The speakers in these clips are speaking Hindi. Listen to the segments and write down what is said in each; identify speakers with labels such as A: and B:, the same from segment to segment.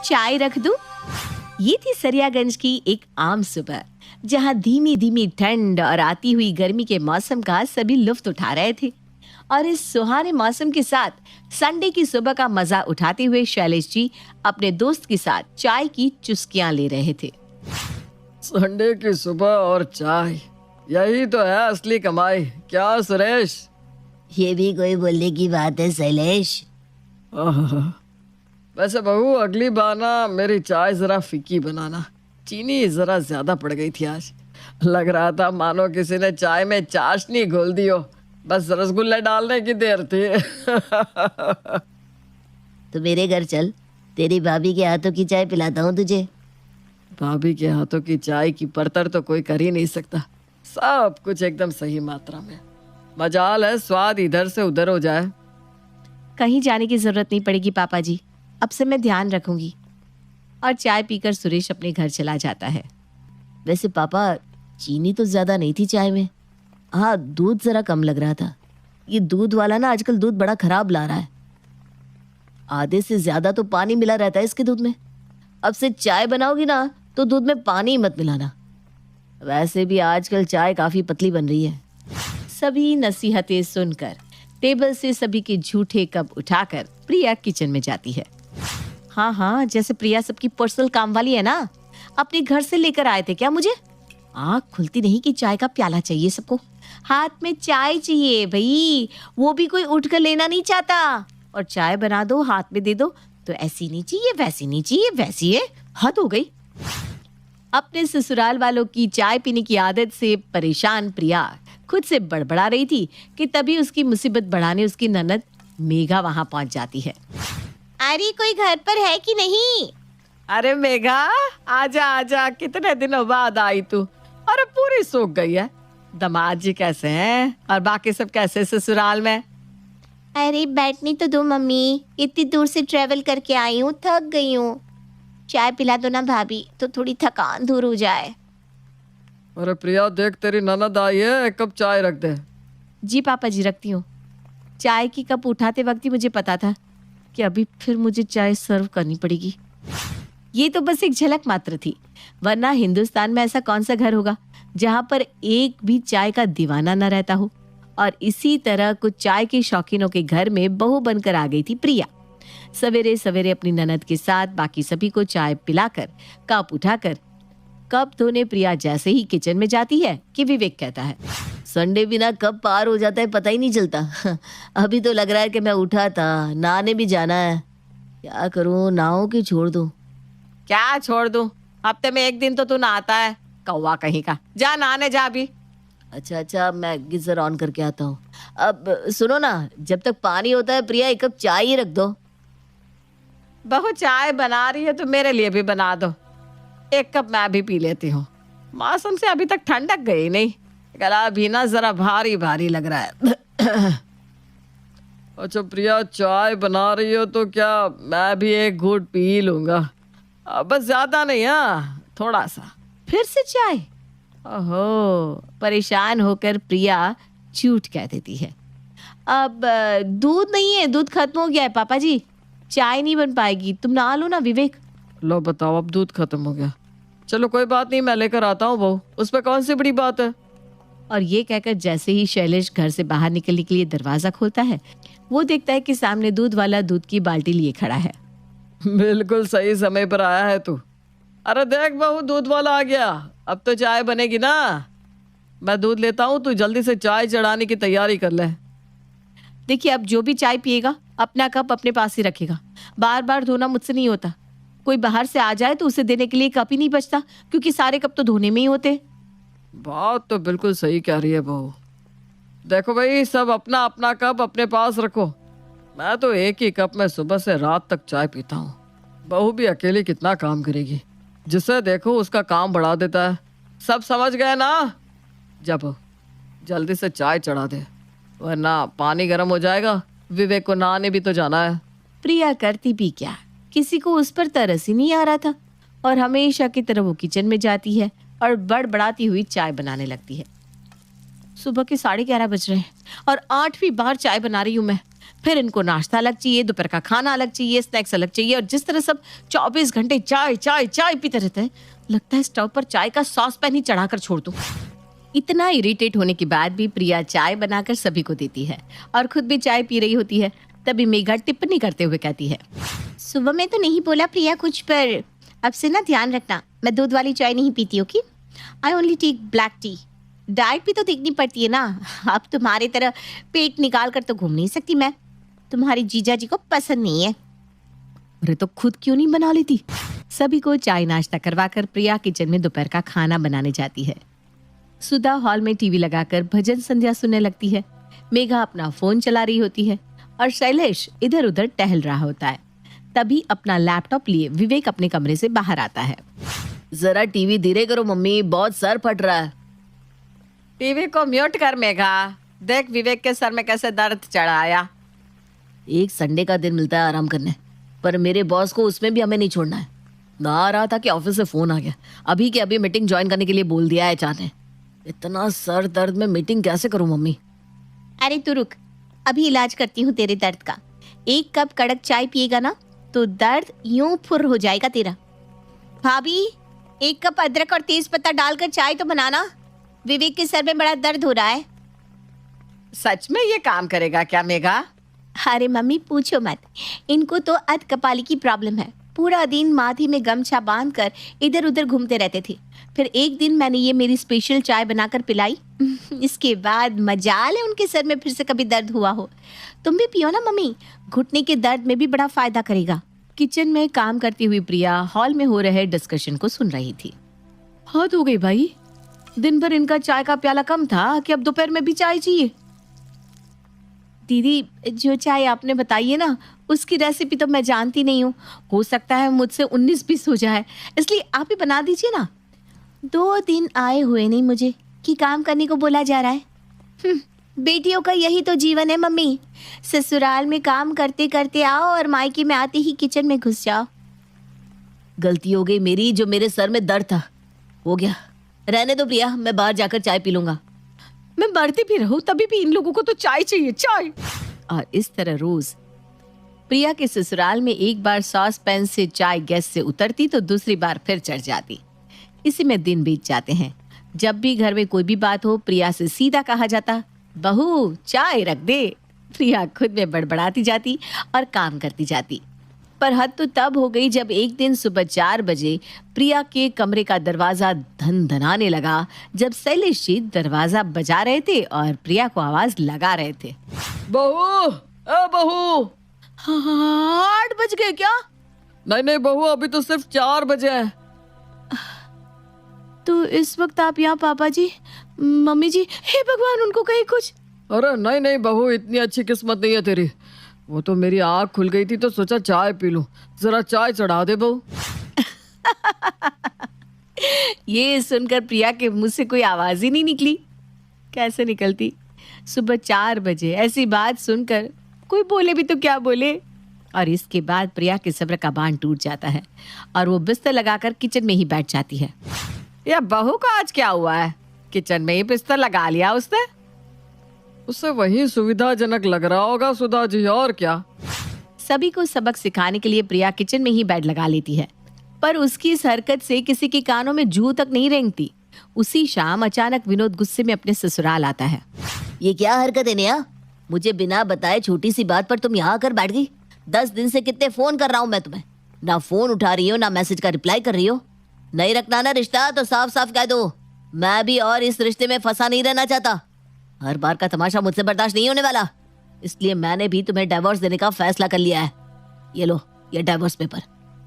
A: चाय रख दूं? ये थी सरियागंज की एक आम सुबह, जहां धीमी धीमी ठंड और आती हुई गर्मी के मौसम का सभी लुत्फ उठा रहे थे। और इस सुहाने मौसम के साथ संडे की सुबह का मजा उठाते हुए शैलेश जी अपने दोस्त के साथ चाय की चुस्कियां ले रहे थे।
B: संडे की सुबह और चाय, यही तो है असली कमाई। क्या सुरेश?
C: ये भी कोई बोलने की बात है शैलेश?
B: वैसे बहू, अगली बार ना मेरी चाय जरा फीकी बनाना। चीनी जरा ज्यादा पड़ गई थी आज। लग रहा था मानो किसी ने चाय में चाशनी घोल दी हो, बस रसगुल्ले डालने की देर थी।
C: तो मेरे घर चल, तेरी भाभी के हाथों की चाय पिलाता हूँ तुझे।
B: भाभी के हाथों की चाय की परतर तो कोई कर ही नहीं सकता। सब कुछ एकदम सही मात्रा में। मजाल है स्वाद इधर से उधर हो जाए।
A: कहीं जाने की जरूरत नहीं पड़ेगी पापा जी, अब से मैं ध्यान रखूंगी। और चाय पीकर सुरेश अपने घर चला जाता है।
C: वैसे पापा, चीनी तो ज्यादा नहीं थी चाय में। हाँ, दूध जरा कम लग रहा था। ये दूध वाला ना आजकल दूध बड़ा खराब ला रहा है। आधे से ज्यादा तो पानी मिला रहता है इसके दूध में। अब से चाय बनाओगी ना तो दूध में पानी मत मिलाना। वैसे भी आजकल चाय काफी पतली बन रही है।
A: सभी नसीहतें सुनकर टेबल से सभी के झूठे कप उठाकर प्रिया किचन में जाती है। हाँ, जैसे प्रिया सबकी पर्सनल काम वाली है ना। अपने घर से लेकर आए थे क्या मुझे? आँख खुलती नहीं कि चाय का प्याला चाहिए सबको। हाथ में चाय चाहिए भाई, वो भी कोई उठकर लेना नहीं चाहता। और चाय बना दो, हाथ में दे दो तो ऐसी नहीं चाहिए, वैसी नहीं चाहिए, वैसी है। हद हो गई। अपने ससुराल वालों की चाय पीने की आदत से परेशान प्रिया खुद से बड़बड़ा रही थी कि तभी उसकी मुसीबत बढ़ाने उसकी ननद मेघा वहां पहुंच जाती है।
C: अरे कोई घर पर है कि नहीं?
B: अरे मेघा, आजा आजा, कितने दिनों बाद आई तू। अरे पूरी सूख गई है। दामाद जी कैसे हैं और बाकी सब कैसे ससुराल में?
C: अरे बैठनी तो दो मम्मी, इतनी दूर से ट्रेवल करके आई हूँ, थक गई हूँ। चाय पिला दो ना भाभी, तो थोड़ी थकान दूर हो जाए।
B: अरे प्रिया देख, तेरी ननद आई है, एक कप चाय रख दे।
A: जी पापा जी, रखती हूँ। चाय की कप उठाते वक्त ही मुझे पता था कि अभी फिर मुझे चाय सर्व करनी पड़ेगी। ये तो बस एक झलक मात्र थी, वरना हिंदुस्तान में ऐसा कौन सा घर होगा जहाँ पर एक भी चाय का दीवाना न रहता हो। और इसी तरह कुछ चाय के शौकीनों के घर में बहू बनकर आ गई थी प्रिया। सवेरे सवेरे अपनी ननद के साथ बाकी सभी को चाय पिलाकर कप उठाकर कप धोने प्रिया जैसे ही किचन में जाती है कि विवेक कहता है,
C: संडे बिना कब पार हो जाता है पता ही नहीं चलता। अभी तो लग रहा है कि मैं उठा था, नहाने भी जाना है। क्या करूं, नहाऊं कि छोड़ दूं?
A: क्या छोड़ दूं? हफ्ते में एक दिन तो तू नहाता है, कौवा कहीं का। जा नहाने जा अभी।
C: अच्छा, मैं गीजर ऑन करके आता हूँ। अब सुनो ना, जब तक पानी होता है प्रिया, एक कप चाय ही रख दो।
A: बहू चाय बना रही है तो मेरे लिए भी बना दो, एक कप मैं भी पी लेती हूँ। मौसम से अभी तक ठंडक गई नहीं, गला भी ना जरा भारी भारी लग रहा है।
B: अच्छा प्रिया, चाय बना रही हो तो क्या मैं भी एक घूंट पी लूंगा? बस ज्यादा नहीं, हाँ थोड़ा सा।
A: फिर से चाय? ओहो, परेशान होकर प्रिया झूठ कह देती है। अब दूध नहीं है, दूध खत्म हो गया है पापा जी, चाय नहीं बन पाएगी, तुम नहा लो ना विवेक।
B: लो बताओ, अब दूध खत्म हो गया। चलो कोई बात नहीं, मैं लेकर आता हूँ बहू, उसमें कौन सी बड़ी बात है।
A: और ये कहकर जैसे ही शैलेश घर से बाहर निकलने के लिए दरवाजा खोलता है, वो देखता है कि सामने दूध वाला दूध की बाल्टी लिए खड़ा है।
B: बिल्कुल सही समय पर आया है तू। अरे देख बहू, दूध वाला आ गया, अब तो चाय बनेगी ना। मैं दूध लेता हूँ, तू जल्दी से चाय चढ़ाने की तैयारी कर ले।
A: देखिए, अब जो भी चाय पिएगा अपना कप अपने पास ही रखेगा, बार बार धोना मुझसे नहीं होता। कोई बाहर से आ जाए तो उसे देने के लिए कप ही नहीं बचता, क्योंकि सारे कप तो धोने में ही होते।
B: बात तो बिल्कुल सही कह रही है बहू। देखो भाई, सब अपना अपना कप अपने पास रखो। मैं तो एक ही कप में सुबह से रात तक चाय पीता हूँ। बहू भी अकेली कितना काम करेगी, जिसे देखो उसका काम बढ़ा देता है। सब समझ गए ना? जब जल्दी से चाय चढ़ा दे, वरना पानी गर्म हो जाएगा। विवेक को नहाने भी तो जाना है।
A: प्रिया करती भी क्या, किसी को उस पर तरस ही नहीं आ रहा था, और हमेशा की तरह वो किचन में जाती है और बड़बड़ाती हुई चाय बनाने लगती है। सुबह के 11:30 बज रहे हैं और 8वीं बार चाय बना रही हूँ मैं। फिर इनको नाश्ता अलग चाहिए, दोपहर का खाना अलग चाहिए, स्नैक्स अलग चाहिए, और जिस तरह सब 24 घंटे चाय चाय चाय पीते रहते हैं, लगता है स्टोव पर चाय का सॉस पैन ही चढ़ाकर छोड़ दूं। इतना इरिटेट होने के बाद भी प्रिया चाय बनाकर सभी को देती है और खुद भी चाय पी रही होती है। तभी मेघा टिप्पणी करते हुए कहती है,
C: सुबह में तो नहीं बोला प्रिया कुछ, पर अब से ना ध्यान रखना, मैं दूध वाली चाय नहीं पीती हूँ कि I only take black tea. Diet भी तो देखनी पड़ती है ना, अब तुम्हारी तरह पेट निकाल कर तो घूम नहीं सकती मैं, तुम्हारी जीजा जी को पसंद नहीं है।
A: अरे तो खुद क्यों नहीं बना लेती। सभी को चाय नाश्ता करवाकर प्रिया किचन में दोपहर का खाना बनाने जाती है। सुधा हॉल में टीवी लगाकर भजन संध्या सुनने लगती है। मेघा अपना फोन चला रही होती है और शैलेश इधर उधर टहल रहा होता है। तभी अपना लैपटॉप लिए विवेक अपने कमरे से बाहर आता है।
C: जरा टीवी धीरे करो मम्मी, बहुत सर फट रहा है।
A: टीवी को म्यूट कर मेघा, देख विवेक के सर में कैसे दर्द चढ़ाया।
C: एक संडे का दिन मिलता है आराम करने, पर मेरे बॉस को उसमें भी हमें नहीं छोड़ना है। ना रहा था कि ऑफिस से फोन आ गया, अभी के अभी मीटिंग ज्वाइन करने के लिए बोल दिया है चाचा ने। इतना सर दर्द में मीटिंग कैसे करूं मम्मी?
D: अरे तू रुक, अभी इलाज करती हूँ तेरे दर्द का। 1 कप कड़क चाय पिएगा ना तो दर्द यूं फुर हो जाएगा तेरा। भाभी 1 कप अदरक और तेज पत्ता डालकर चाय तो बनाना, विवेक के सर में बड़ा दर्द हो रहा है।
A: सच में ये काम करेगा क्या मेघा?
D: अरे मम्मी पूछो मत, इनको तो अध कपाली की प्रॉब्लम है। पूरा दिन माथे में गमछा बांध कर इधर उधर घूमते रहते थे। फिर एक दिन मैंने ये मेरी स्पेशल चाय बनाकर पिलाई। इसके बाद मजाल है उनके सर में फिर से कभी दर्द हुआ हो। तुम भी पियो ना मम्मी, घुटने के दर्द में भी बड़ा फायदा करेगा।
A: किचन में काम करती हुई प्रिया हॉल में हो रहे डिस्कशन को सुन रही थी। हद हो गई भाई, दिन भर इनका चाय का प्याला कम था कि अब दोपहर में भी चाय चाहिए। दीदी जो चाय आपने बताई है ना, उसकी रेसिपी तो मैं जानती नहीं हूँ। हो सकता है मुझसे 19-20 हो जाए, इसलिए आप ही बना दीजिए ना।
D: 2 दिन आए हुए नहीं मुझे कि काम करने को बोला जा रहा है। बेटियों का यही तो जीवन है मम्मी, ससुराल में काम करते करते आओ और मायके में आते ही किचन में घुस जाओ।
C: गलती हो गई मेरी, जो मेरे सर में दर्द था हो गया। रहने दो प्रिया, मैं बाहर जाकर चाय पी लूंगा।
A: मैं मरती भी रहूं तभी भी इन लोगों को तो चाय चाहिए, चाय। और इस तरह रोज प्रिया के ससुराल में एक बार सॉस पैन से चाय गैस से उतरती तो दूसरी बार फिर चढ़ जाती। इसी में दिन बीत जाते हैं। जब भी घर में कोई भी बात हो, प्रिया से सीधा कहा जाता, बहू चाय रख दे। प्रिया खुद में बड़बड़ाती जाती और काम करती जाती। पर हद तो तब हो गई जब एक दिन सुबह 4 बजे प्रिया के कमरे का दरवाजा धनधनाने लगा, जब शैलेश जी दरवाजा बजा रहे थे और प्रिया को आवाज लगा रहे थे,
B: बहू, ए बहू।
A: हाँ 8 बज गए क्या?
B: नहीं नहीं बहू, अभी तो सिर्फ 4 बजे हैं।
A: तो इस वक्त आप यहाँ? पापा जी, मम्मी जी, हे भगवान उनको कहीं कुछ।
B: अरे नहीं नहीं बहू, इतनी अच्छी किस्मत नहीं है तेरी। वो तो मेरी आँख खुल गई थी तो सोचा चाय पी लूं। जरा चाय चढ़ा दे बहू।
A: ये सुनकर प्रिया के मुंह से कोई आवाज ही नहीं निकली। कैसे निकलती? सुबह 4 बजे ऐसी बात सुनकर कोई बोले भी तो क्या बोले। और इसके बाद प्रिया के सब्र का बांध टूट जाता है और वो बिस्तर लगाकर किचन में ही बैठ जाती है। या बहू का आज क्या हुआ है? किचन में ही बिस्तर लगा लिया उसने।
B: उससे वही सुविधाजनक लग रहा होगा सुधा जी, और क्या।
A: सभी को सबक सिखाने के लिए प्रिया किचन में ही बेड लगा लेती है, पर उसकी इस हरकत से किसी के कानों में जू तक नहीं रेंगती। उसी शाम अचानक विनोद गुस्से में अपने ससुराल आता है।
C: ये क्या हरकत है नेहा? मुझे बिना बताए छोटी सी बात पर तुम यहाँ आकर बैठ गई। 10 दिन से कितने फोन कर रहा हूँ मैं तुम्हें, ना फोन उठा रही हो ना मैसेज का रिप्लाई कर रही हो। नहीं रखना ना रिश्ता तो साफ साफ कह दो। मैं भी और इस रिश्ते में फंसा नहीं रहना चाहता। हर बार का तमाशा मुझसे बर्दाश्त नहीं होने वाला, इसलिए मैंने भी तुम्हें डिवोर्स देने का फैसला कर लिया है। ये लो, ये डिवोर्स पेपर,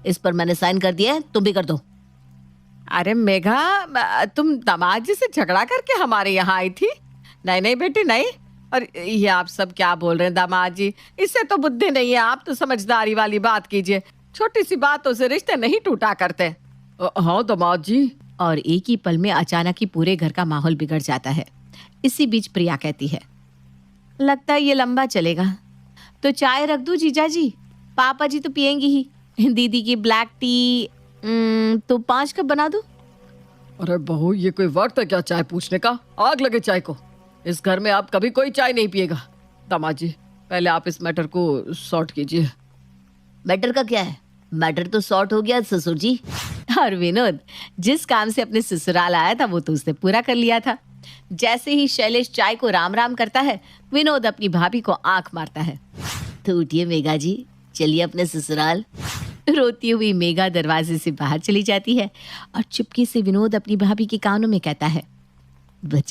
C: इस पर मैंने साइन कर दिया है, तुम भी कर दो।
A: अरे मेघा, तुम दामाद जी से झगड़ा करके हमारे यहाँ आई थी? नहीं नहीं बेटी नहीं। और ये आप सब क्या बोल रहे हैं दामाद जी? इससे तो बुद्धि नहीं है, आप तो समझदारी वाली बात कीजिए। छोटी सी बातों से रिश्ते नहीं टूटा करते।
B: हाँ दामाद जी।
A: और एक ही पल में अचानक ही पूरे घर का माहौल बिगड़ जाता है। इसी बीच प्रिया कहती है, लगता है ये लंबा चलेगा, तो चाय रख दूं जीजा जी? पापा जी तो पियेंगी ही। दीदी की ब्लैक टी तो 5 कप बना दूं?
B: अरे बहू, ये कोई वक्त है क्या चाय पूछने का? आग लगे चाय को। इस घर में आप कभी कोई चाय नहीं पिएगा। दामाद जी पहले आप इस मैटर को सॉर्ट कीजिए।
C: मैटर का क्या है? मैटर तो सॉर्ट हो गया ससुर जी।
A: और विनोद, जिस काम से अपने ससुराल आया था वो तो उसने पूरा कर लिया था। जैसे ही शैलेश चाय को राम राम करता है, विनोद अपनी भाभी को आंख मारता है।
C: तो उठिए मेघा जी, चलिए अपने ससुराल।
A: रोती हुई मेघा दरवाजे से बाहर चली जाती है और चुपके से विनोद अपनी भाभी के कानों में कहता है,
C: बच्चे